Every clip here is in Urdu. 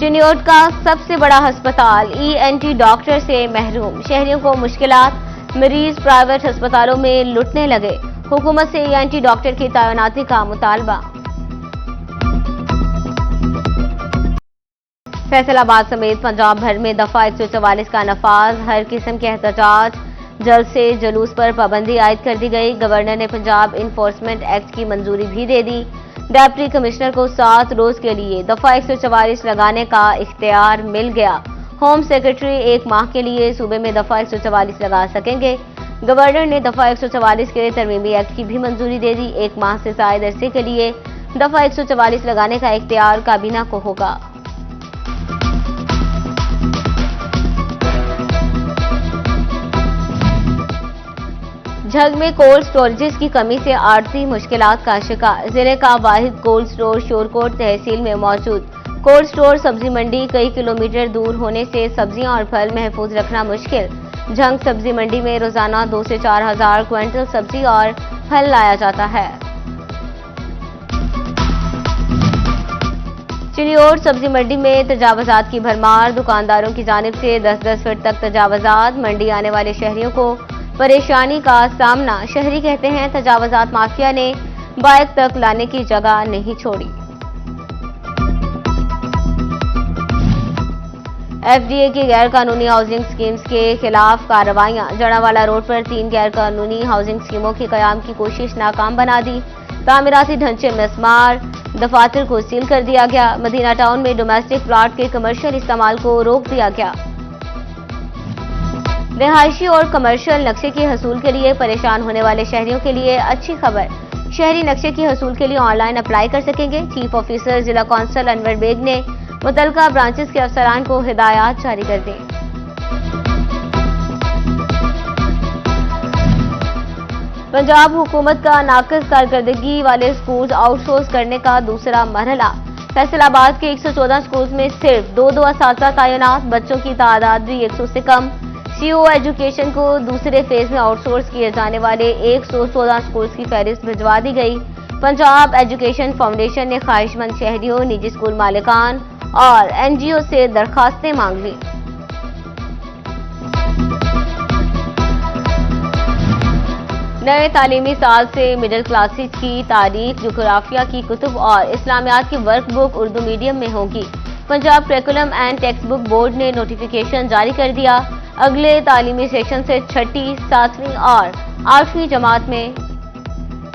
چنیوٹ کا سب سے بڑا ہسپتال ENT ڈاکٹر سے محروم، شہریوں کو مشکلات، مریض پرائیویٹ ہسپتالوں میں لٹنے لگے، حکومت سے ENT ڈاکٹر کی تعیناتی کا مطالبہ۔ فیصل آباد سمیت پنجاب بھر میں دفعہ 144 کا نفاذ، ہر قسم کے احتجاج، جلسے، جلوس پر پابندی عائد کر دی گئی۔ گورنر نے پنجاب انفورسمنٹ ایکٹ کی منظوری بھی دے دی۔ ڈپٹی کمشنر کو 7 روز کے لیے دفعہ 144 لگانے کا اختیار مل گیا۔ ہوم سیکرٹری 1 ماہ کے لیے صوبے میں دفعہ 144 لگا سکیں گے۔ گورنر نے دفعہ 144 کے ترمیمی ایکٹ کی بھی منظوری دے دی۔ 1 ماہ سے زائد عرصے کے لیے دفعہ 144 لگانے کا اختیار کابینہ کو ہوگا۔ جھنگ میں کولڈ سٹوریجز کی کمی سے آڑتی مشکلات کا شکار، ضلع کا واحد کولڈ سٹور شورکوٹ تحصیل میں موجود کولڈ سٹور سبزی منڈی کئی کلومیٹر دور ہونے سے سبزیاں اور پھل محفوظ رکھنا مشکل۔ جھنگ سبزی منڈی میں روزانہ 2 سے 4 ہزار کوئنٹل سبزی اور پھل لایا جاتا ہے۔ چنیوٹ سبزی منڈی میں تجاوزات کی بھرمار، دکانداروں کی جانب سے 10-10 فٹ تک تجاوزات، منڈی آنے والے شہریوں کو پریشانی کا سامنا، شہری کہتے ہیں تجاوزات مافیا نے بائک تک لانے کی جگہ نہیں چھوڑی۔ FDA کی غیر قانونی ہاؤسنگ سکیمز کے خلاف کارروائیاں، جڑاوالا روڈ پر 3 غیر قانونی ہاؤسنگ سکیموں کے قیام کی کوشش ناکام بنا دی، تعمیراتی ڈھانچے مسمار، دفاتر کو سیل کر دیا گیا، مدینہ ٹاؤن میں ڈومیسٹک پلاٹ کے کمرشل استعمال کو روک دیا گیا۔ رہائشی اور کمرشل نقشے کے حصول کے لیے پریشان ہونے والے شہریوں کے لیے اچھی خبر، شہری نقشے کے حصول کے لیے آن لائن اپلائی کر سکیں گے۔ چیف آفیسر ضلع کونسل انور بیگ نے متعلقہ برانچز کے افسران کو ہدایات جاری کر دی۔ پنجاب حکومت کا ناقص کارکردگی والے سکولز آؤٹ سورس کرنے کا دوسرا مرحلہ، فیصل آباد کے 114 سکولز میں صرف 2 اساتذہ تعینات، بچوں کی تعداد بھی 100 سے کم۔ CO ایجوکیشن کو دوسرے فیز میں آؤٹ سورس کیے جانے والے 114 سکولز کی فہرست بھجوا دی گئی۔ پنجاب ایجوکیشن فاؤنڈیشن نے خواہش مند شہریوں، نجی سکول مالکان اور NGO سے درخواستیں مانگ لیں۔ نئے تعلیمی سال سے مڈل کلاسز کی تاریخ، جغرافیہ کی کتب اور اسلامیات کی ورک بک اردو میڈیم میں ہوگی۔ Punjab curriculum and text book board نے نوٹیفیکیشن جاری کر دیا۔ اگلے تعلیمی سیشن سے 6ٹھی، 7ویں اور 8ویں جماعت میں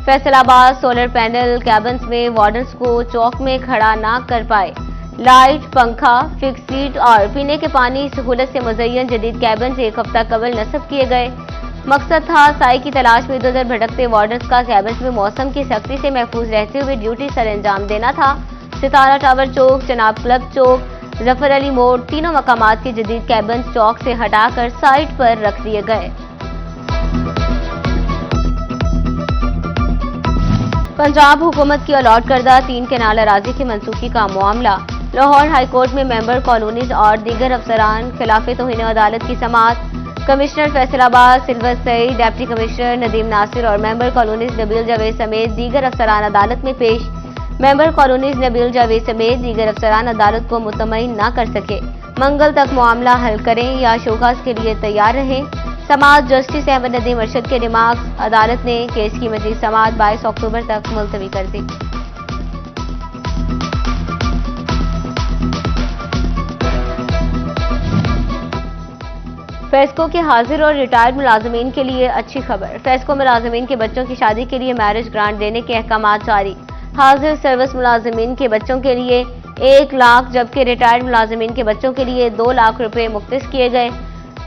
فیصل آباد سولر پینل کیبنز میں وارڈنز کو چوک میں کھڑا نہ کر پائے۔ لائٹ، پنکھا، فکس سیٹ اور پینے کے پانی سہولت سے مزین جدید کیبنز 1 ہفتہ قبل نصب کیے گئے۔ مقصد تھا سائے کی تلاش میں ادھر ادھر بھٹکتے وارڈنز کا کیبنز میں موسم کی سختی سے محفوظ رہتے ہوئے ڈیوٹی سر انجام دینا تھا۔ ستارہ ٹاور چوک، جناب کلب چوک، ظفر علی موڑ، تینوں مقامات کے جدید کیبنز چوک سے ہٹا کر سائٹ پر رکھ دیے گئے۔ پنجاب حکومت کی الاٹ کردہ 3 کینال اراضی کی منسوخی کا معاملہ، لاہور ہائی کورٹ میں ممبر کالونیز اور دیگر افسران خلاف توہین عدالت کی سماعت۔ کمشنر فیصل آباد سلور سعید، ڈپٹی کمشنر ندیم ناصر اور ممبر کالونیز نبیل جاوید سمیت دیگر افسران عدالت میں پیش۔ ممبر کالونیز نبیل جاوید سمیت دیگر افسران عدالت کو مطمئن نہ کر سکے، منگل تک معاملہ حل کریں یا شوکاز کے لیے تیار رہیں۔ سماعت جسٹس احمد ندیم ارشد کے ریمارکس، عدالت نے کیس کی مزید سماعت 22 اکتوبر تک ملتوی کر دی۔ فیسکو کے حاضر اور ریٹائرڈ ملازمین کے لیے اچھی خبر، فیسکو ملازمین کے بچوں کی شادی کے لیے میرج گرانٹ دینے کے احکامات جاری۔ حاضر سروس ملازمین کے بچوں کے لیے 1 لاکھ جبکہ ریٹائرڈ ملازمین کے بچوں کے لیے 2 لاکھ روپے مختص کیے گئے۔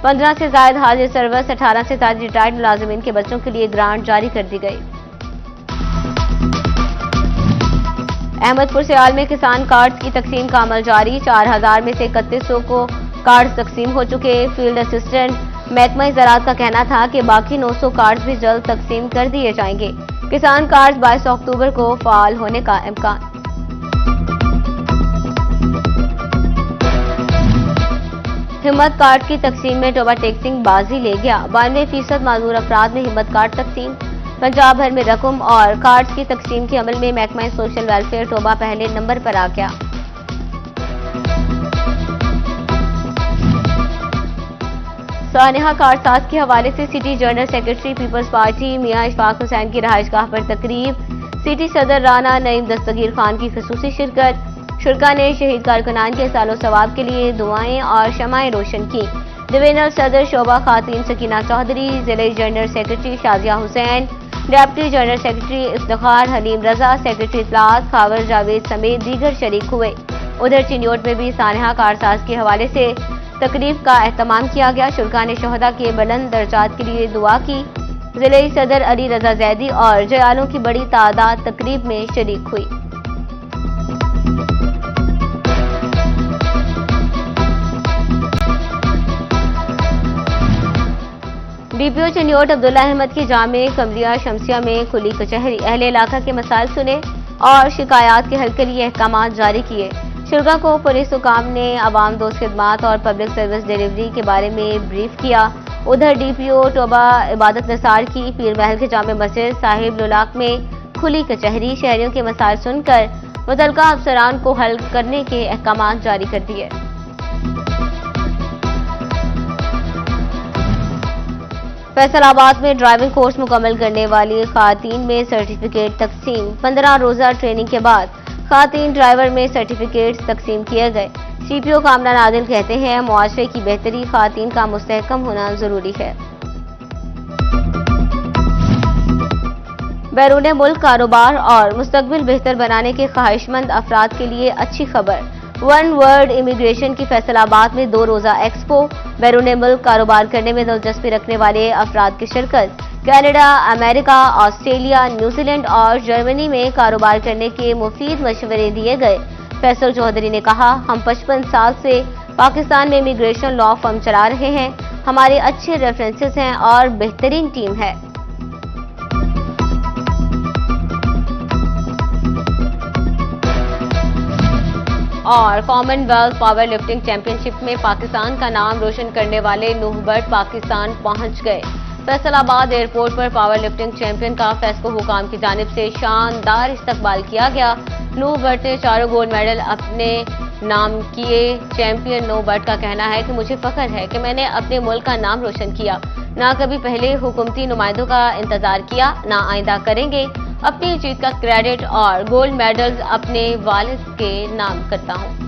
15 سے زائد حاضر سروس، 18 سے زائد ریٹائرڈ ملازمین کے بچوں کے لیے گرانٹ جاری کر دی گئی۔ احمد پور سیال میں کسان کارڈز کی تقسیم کا عمل جاری، 4000 میں سے 3100 کو کارڈز تقسیم ہو چکے۔ فیلڈ اسسٹنٹ محکمہ زراعت کا کہنا تھا کہ باقی 900 کارڈز بھی جلد تقسیم کر دیے جائیں گے۔ کسان کارڈز 22 اکتوبر کو فعال ہونے کا امکان۔ ہمت کارڈ کی تقسیم میں ٹوبہ ٹیکسنگ بازی لے گیا، 92% معذور افراد میں ہمت کارڈ تقسیم۔ پنجاب بھر میں رقم اور کارڈز کی تقسیم کے عمل میں محکمہ سوشل ویلفیئر ٹوبہ پہلے نمبر پر آ گیا۔ سانحہ کارساز کے حوالے سے city general secretary Peoples Party Mian Ashfaq حسین کی رہائش گاہ پر تقریب، سٹی صدر رانا نعیم دستگیر خان کی خصوصی شرکت، شرکاء نے شہید کارکنان کے سال و ثواب کے لیے دعائیں اور شمعیں روشن کی۔ ڈویژنل صدر شعبہ خواتین سکینہ چودھری، ضلعی جنرل سیکرٹری شازیہ حسین، ڈپٹی جنرل سیکرٹری افتخار حلیم رضا، سیکرٹری اطلاعات خاور جاوید سمیت دیگر شریک ہوئے۔ ادھر چنیوٹ میں بھی سانحہ کارساز کے حوالے سے تقریب کا اہتمام کیا گیا۔ شرکاء نے شہداء کے بلند درجات کے لیے دعا کی۔ ضلعی صدر علی رضا زیدی اور جیالوں کی بڑی تعداد تقریب میں شریک ہوئی۔ ڈی پی او چنیوٹ عبداللہ احمد کی جامع قمریہ شمسیہ میں کھلی کچہری، اہل علاقہ کے مسائل سنے اور شکایات کے حل کے لیے احکامات جاری کیے۔ شرکاء کو پولیس حکام نے عوام دوست خدمات اور پبلک سروس ڈیلیوری کے بارے میں بریف کیا۔ ادھر ڈی پی او ٹوبہ عبادت نثار کی پیر محل کے جامع مسجد صاحب لولاک میں کھلی کچہری، شہریوں کے مسائل سن کر متعلقہ افسران کو حل کرنے کے احکامات جاری کر دیے۔ فیصل آباد میں ڈرائیونگ کورس مکمل کرنے والی خواتین میں سرٹیفکیٹ تقسیم، 15 روزہ ٹریننگ کے بعد خواتین ڈرائیور میں سرٹیفکیٹس تقسیم کیے گئے۔ سی پی او کامران عادل کہتے ہیں معاشرے کی بہتری خواتین کا مستحکم ہونا ضروری ہے۔ بیرون ملک کاروبار اور مستقبل بہتر بنانے کے خواہش مند افراد کے لیے اچھی خبر، ون ورلڈ امیگریشن کی فیصل آباد میں 2 روزہ ایکسپو، بیرون ملک کاروبار کرنے میں دلچسپی رکھنے والے افراد کی شرکت۔ کینیڈا، امریکہ، آسٹریلیا، نیوزی لینڈ اور جرمنی میں کاروبار کرنے کے مفید مشورے دیے گئے۔ فیصل چودھری نے کہا، ہم 55 سال سے پاکستان میں امیگریشن لا فرم چلا رہے ہیں، ہمارے اچھے ریفرنسز ہیں اور بہترین ٹیم ہے۔ اور Commonwealth powerlifting championship میں پاکستان کا نام روشن کرنے والے نوح بٹ پاکستان پہنچ گئے۔ فیصل آباد ایئرپورٹ پر پاور لفٹنگ چیمپئن کا فیسکو حکام کی جانب سے شاندار استقبال کیا گیا۔ نوح بٹ نے 4 گولڈ میڈل اپنے نام کیے۔ چیمپئن نوح بٹ کا کہنا ہے کہ مجھے فخر ہے کہ میں نے اپنے ملک کا نام روشن کیا، نہ کبھی پہلے حکومتی نمائندوں کا انتظار کیا، نہ آئندہ کریں گے۔ اپنی جیت کا کریڈٹ اور گولڈ میڈلز اپنے والد کے نام کرتا ہوں۔